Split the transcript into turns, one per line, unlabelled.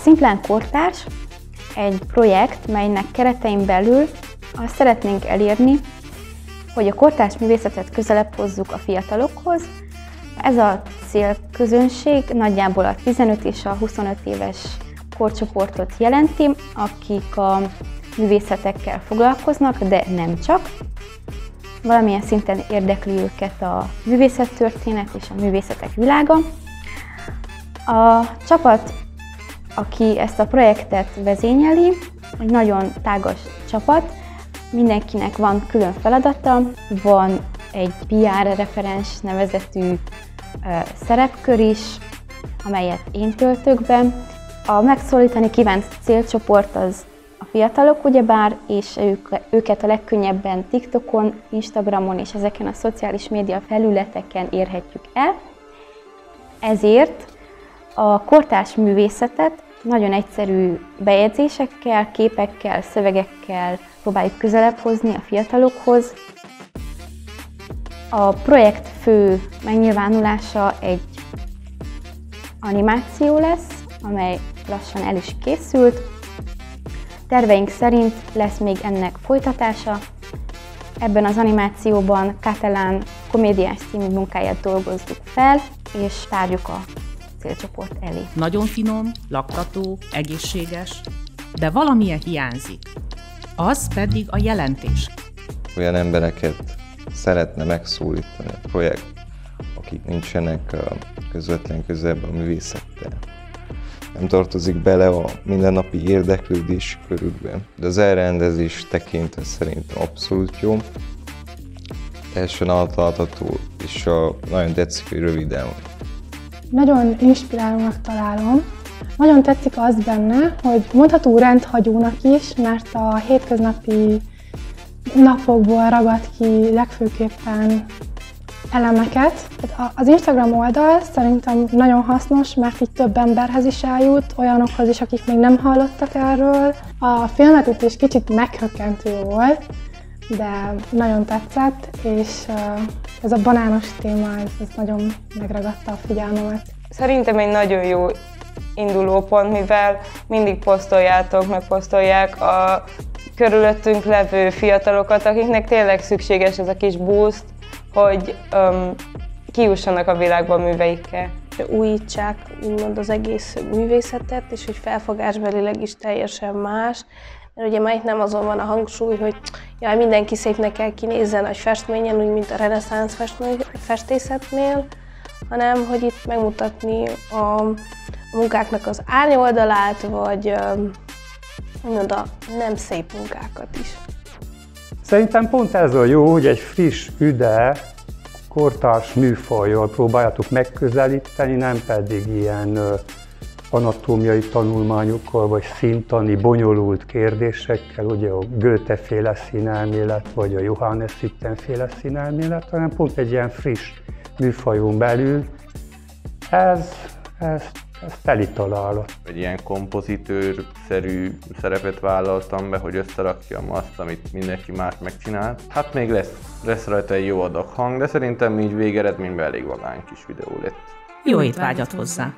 Szimplán Kortárs egy projekt, melynek keretein belül azt szeretnénk elérni, hogy a kortárs művészetet közelebb hozzuk a fiatalokhoz. Ez a célközönség nagyjából a 15 és a 25 éves korcsoportot jelenti, akik a művészetekkel foglalkoznak, de nem csak. Valamilyen szinten érdekli őket a művészettörténet és a művészetek világa. A csapat, aki ezt a projektet vezényeli, egy nagyon tágas csapat, mindenkinek van külön feladata, van egy PR referens nevezetű szerepkör is, amelyet én töltök be. A megszólítani kívánt célcsoport az a fiatalok, ugyebár, és őket a legkönnyebben TikTokon, Instagramon és ezeken a szociális média felületeken érhetjük el. Ezért a kortárs művészetet nagyon egyszerű bejegyzésekkel, képekkel, szövegekkel próbáljuk közelebb hozni a fiatalokhoz. A projekt fő megnyilvánulása egy animáció lesz, amely lassan el is készült. Terveink szerint lesz még ennek folytatása. Ebben az animációban Catalán komédiás című munkáját dolgozzuk fel, és tárjuk a célcsoport elé.
Nagyon finom, laktató, egészséges, de valamilyen hiányzik. Az pedig a jelentés.
Olyan embereket szeretne megszólítani a projekt, akik nincsenek közvetlen közelben a művészettel. Nem tartozik bele a mindennapi érdeklődési körükben, de az elrendezés tekintve szerintem abszolút jó. Teljesen átlátható, és nagyon tetszik, hogy röviden van.
Nagyon inspirálónak találom. Nagyon tetszik az benne, hogy mondható rendhagyónak is, mert a hétköznapi napokból ragad ki legfőképpen elemeket. Az Instagram oldal szerintem nagyon hasznos, mert így több emberhez is eljut, olyanokhoz is, akik még nem hallottak erről. A filmet is kicsit meghökkentő volt, de nagyon tetszett, és ez a banános téma, ez nagyon megragadta a figyelmemet.
Szerintem egy nagyon jó indulópont, mivel mindig megposztolják a körülöttünk levő fiatalokat, akiknek tényleg szükséges ez a kis boost, hogy kijussanak a világba a műveikkel.
Újítsák úgymond az egész művészetet, és hogy felfogásbelileg is teljesen más. Mert ugye már itt nem azon van a hangsúly, hogy jaj, mindenki szépnek kell kinézzen nagy festményen, úgy mint a reneszánsz festészetnél, hanem hogy itt megmutatni a munkáknak az árnyoldalát, vagy a nem szép munkákat is.
Szerintem pont ez a jó, hogy egy friss, üde, kortárs műfajjal próbáljátok megközelíteni, nem pedig ilyen anatómiai tanulmányokkal, vagy színtani, bonyolult kérdésekkel, ugye a Goethe-féle színelmélet, vagy a Johannes Hutten-féle színelmélet, hanem pont egy ilyen friss műfajon belül. Ez teli találat.
Egy ilyen kompozitőr-szerű szerepet vállaltam be, hogy összerakjam azt, amit mindenki más megcsinált. Hát még lesz rajta egy jó adag hang, de szerintem így végeredményben elég vagány kis videó lett.
Jó étvágyat hozzá!